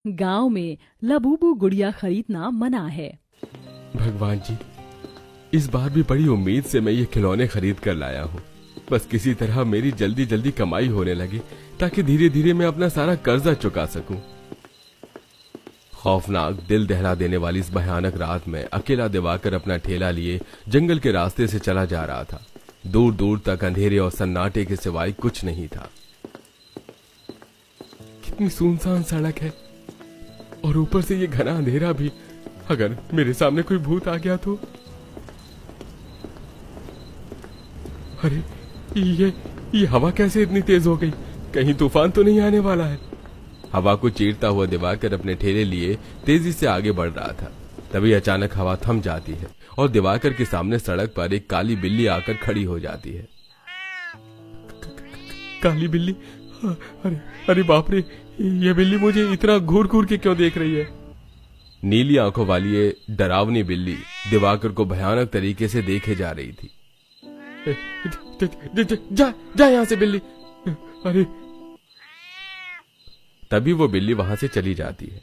गांव में लबूबू गुड़िया खरीदना मना है। भगवान जी, इस बार भी बड़ी उम्मीद से मैं ये खिलौने खरीद कर लाया हूँ। बस किसी तरह मेरी जल्दी जल्दी कमाई होने लगे ताकि धीरे धीरे मैं अपना सारा कर्जा चुका सकूं। खौफनाक, दिल दहला देने वाली इस भयानक रात में अकेला दिवाकर अपना ठेला लिए जंगल के रास्ते से चला जा रहा था। दूर दूर तक अंधेरे और सन्नाटे के सिवाय कुछ नहीं था। कितनी सुनसान सड़क है और ऊपर से ये घना अंधेरा भी। अगर मेरे सामने कोई भूत आ गया तो? अरे ये हवा कैसे इतनी तेज हो गई? कहीं तूफान तो नहीं आने वाला है? हवा को चीरता हुआ दिवाकर अपने ठेले लिए तेजी से आगे बढ़ रहा था। तभी अचानक हवा थम जाती है और दिवाकर के सामने सड़क पर एक काली बिल्ली आकर खड़ी हो जाती है। काली बिल्ली? अरे अरे बाप रे, ये बिल्ली मुझे इतना घूर घूर के क्यों देख रही है? नीली आंखों वाली ये डरावनी बिल्ली दिवाकर को भयानक तरीके से देखे जा रही थी। जा जा यहां से बिल्ली। अरे तभी वो बिल्ली वहां से चली जाती है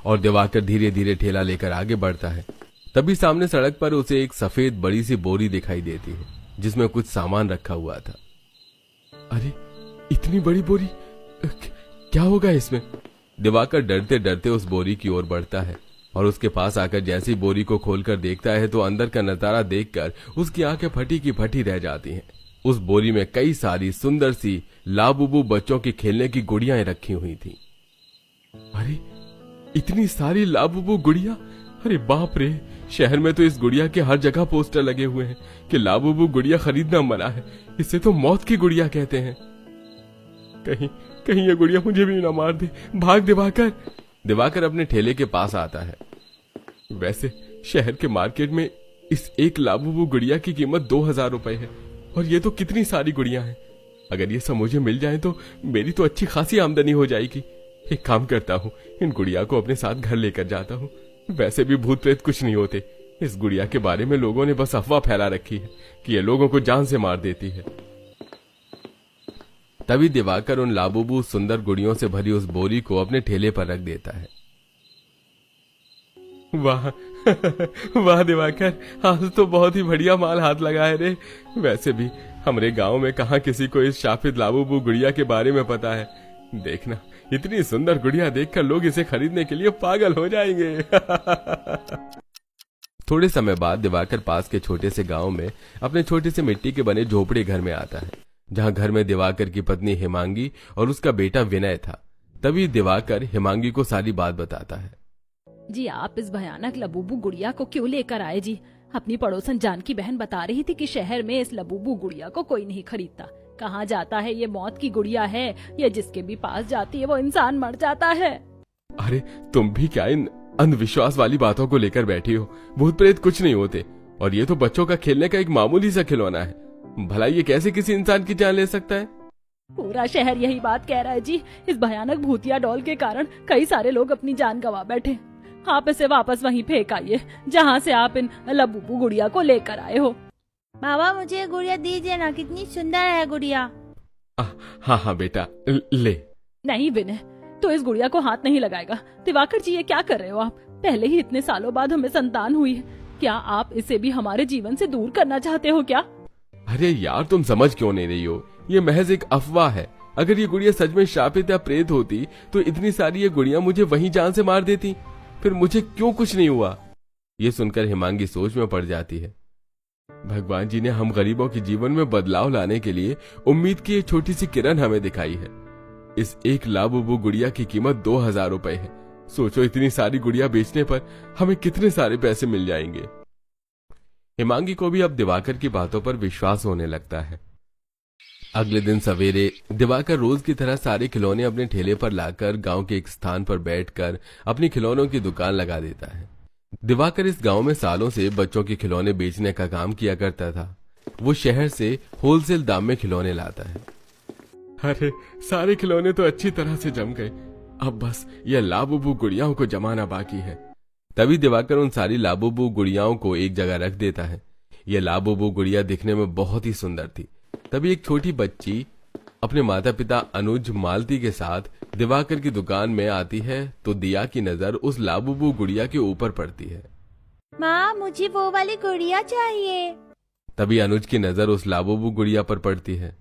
और दिवाकर धीरे धीरे ठेला लेकर आगे बढ़ता है। तभी सामने सड़क पर उसे एक सफेद बड़ी सी बोरी दिखाई देती है जिसमें कुछ सामान रखा हुआ था। अरे इतनी बड़ी बोरी, क्या होगा इसमें? दिवाकर डरते डरते उस बोरी की ओर बढ़ता है और उसके पास आकर जैसे ही बोरी को खोलकर देखता है तो अंदर का नजारा देखकर उसकी आंखें फटी की फटी रह जाती हैं। उस बोरी में कई सारी सुंदर सी लाबुबू बच्चों की खेलने की गुड़ियां रखी हुई थी। अरे इतनी सारी लाबुबू गुड़िया! अरे बाप रे, शहर में तो इस गुड़िया के हर जगह पोस्टर लगे हुए हैं कि लाबुबू गुड़िया खरीदना मना है, इसे तो मौत की गुड़िया कहते हैं। कहीं कहीं ये गुड़िया मुझे भी ना मार दे। भाग दिवाकर। दिवाकर अपने ठेले के पास आता है। वैसे शहर के मार्केट में इस एक लाबुबू गुड़िया की कीमत 2000 रुपए है और ये तो कितनी सारी गुड़िया हैं। अगर ये सब मुझे मिल जाए तो मेरी तो अच्छी खासी आमदनी हो जाएगी। एक काम करता हूँ, इन गुड़िया को अपने साथ घर लेकर जाता हूँ। वैसे भी भूत प्रेत कुछ नहीं होते। इस गुड़िया के बारे में लोगों ने बस अफवाह फैला रखी है कि ये लोगों को जान से मार देती है। तभी दिवाकर उन लाबुबू सुंदर गुड़ियों से भरी उस बोरी को अपने ठेले पर रख देता है। वाह वाह दिवाकर, आज तो बहुत ही बढ़िया माल हाथ लगा है रे। वैसे भी हमारे गांव में कहां किसी को इस शाफिद लाबुबू गुड़िया के बारे में पता है। देखना, इतनी सुंदर गुड़िया देखकर लोग इसे खरीदने के लिए पागल हो जाएंगे। थोड़े समय बाद दिवाकर पास के छोटे से गांव में अपने छोटे से मिट्टी के बने झोपड़े घर में आता है, जहां घर में दिवाकर की पत्नी हिमांगी और उसका बेटा विनय था। तभी दिवाकर हिमांगी को सारी बात बताता है। जी, आप इस भयानक लबूबू गुड़िया को क्यों लेकर आए जी? अपनी पड़ोसन जानकी बहन बता रही थी कि शहर में इस लबूबू गुड़िया को कोई नहीं खरीदता। कहाँ जाता है ये मौत की गुड़िया है, ये जिसके भी पास जाती है वो इंसान मर जाता है। अरे तुम भी क्या इन अंधविश्वास वाली बातों को लेकर बैठी हो? भूत प्रेत कुछ नहीं होते और ये तो बच्चों का खेलने का एक मामूली सा खिलौना है। भला ये कैसे किसी इंसान की जान ले सकता है? पूरा शहर यही बात कह रहा है जी। इस भयानक भूतिया डॉल के कारण कई सारे लोग अपनी जान गंवा बैठे। आप इसे वापस वहीं फेंक आइए जहाँ से आप इन लबूबू गुड़िया को लेकर आए हो। बाबा, मुझे गुड़िया दीजिए ना, कितनी सुंदर है गुड़िया। हाँ हाँ बेटा, ले। नहीं विनय, तो इस गुड़िया को हाथ नहीं लगाएगा। दिवाकर जी, ये क्या कर रहे हो आप? पहले ही इतने सालों बाद हमें संतान हुई है, क्या आप इसे भी हमारे जीवन से दूर करना चाहते हो क्या? अरे यार, तुम समझ क्यों नहीं रही हो? ये महज एक अफवाह है। अगर ये गुड़िया सच में शापित या प्रेत होती तो इतनी सारी ये गुड़िया मुझे वहीं जान से मार देती। फिर मुझे क्यों कुछ नहीं हुआ? ये सुनकर हिमांगी सोच में पड़ जाती है। भगवान जी ने हम गरीबों के जीवन में बदलाव लाने के लिए उम्मीद की एक छोटी सी किरण हमें दिखाई है। इस एक लाबुबू गुड़िया की कीमत 2000 रुपए है। सोचो, इतनी सारी गुड़िया बेचने पर हमें कितने सारे पैसे मिल जाएंगे। हिमांगी को भी अब दिवाकर की बातों पर विश्वास होने लगता है। अगले दिन सवेरे दिवाकर रोज की तरह सारे खिलौने अपने ठेले पर लाकर गांव के एक स्थान पर बैठकर अपनी खिलौनों की दुकान लगा देता है। दिवाकर इस गांव में सालों से बच्चों के खिलौने बेचने का काम किया करता था। वो शहर से होलसेल दाम में खिलौने लाता है। अरे सारे खिलौने तो अच्छी तरह से जम गए, अब बस ये लाबुबू गुड़ियाओं को जमाना बाकी है। तभी दिवाकर उन सारी लाबुबू गुड़ियाओं को एक जगह रख देता है। ये लाबुबू गुड़िया दिखने में बहुत ही सुंदर थी। तभी एक छोटी बच्ची अपने माता पिता अनुज मालती के साथ दिवाकर की दुकान में आती है तो दिया की नजर उस लाबूबू गुड़िया के ऊपर पड़ती है। माँ मुझे वो वाली गुड़िया चाहिए। तभी अनुज की नजर उस लाबूबू गुड़िया पर पड़ती है।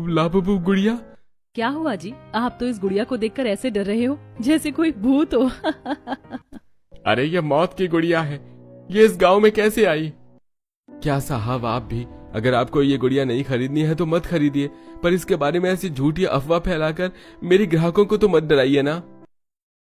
लाबूबू गुड़िया? क्या हुआ जी, आप तो इस गुड़िया को देखकर ऐसे डर रहे हो जैसे कोई भूत हो। अरे ये मौत की गुड़िया है, ये इस गांव में कैसे आई? क्या साहब आप भी, अगर आपको ये गुड़िया नहीं खरीदनी है तो मत खरीदिए, पर इसके बारे में ऐसी झूठी अफवाह फैलाकर मेरे ग्राहकों को तो मत डराइए ना।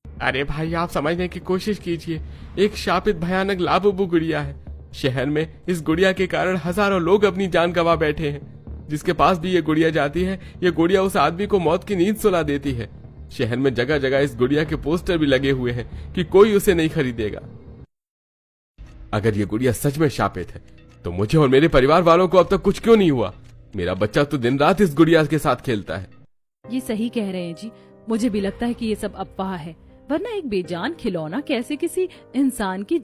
अरे भाई आप समझने की कोशिश कीजिए, एक शापित भयानक लाबूबू गुड़िया है। शहर में इस गुड़िया के कारण हजारों लोग अपनी जान गंवा बैठे हैं। जिसके पास भी ये गुड़िया जाती है, ये गुड़िया उस आदमी को मौत की नींद सुला देती है। शहर में जगह जगह इस गुड़िया के पोस्टर भी लगे हुए हैं कि कोई उसे नहीं खरीदेगा। अगर ये गुड़िया सच में शापित है तो मुझे और मेरे परिवार वालों को अब तक कुछ क्यों नहीं हुआ? मेरा बच्चा तो दिन रात इस गुड़िया के साथ खेलता है। ये सही कह रहे हैं जी, मुझे भी लगता है कि ये सब अफवाह है, वरना एक बेजान खिलौना कैसे किसी इंसान की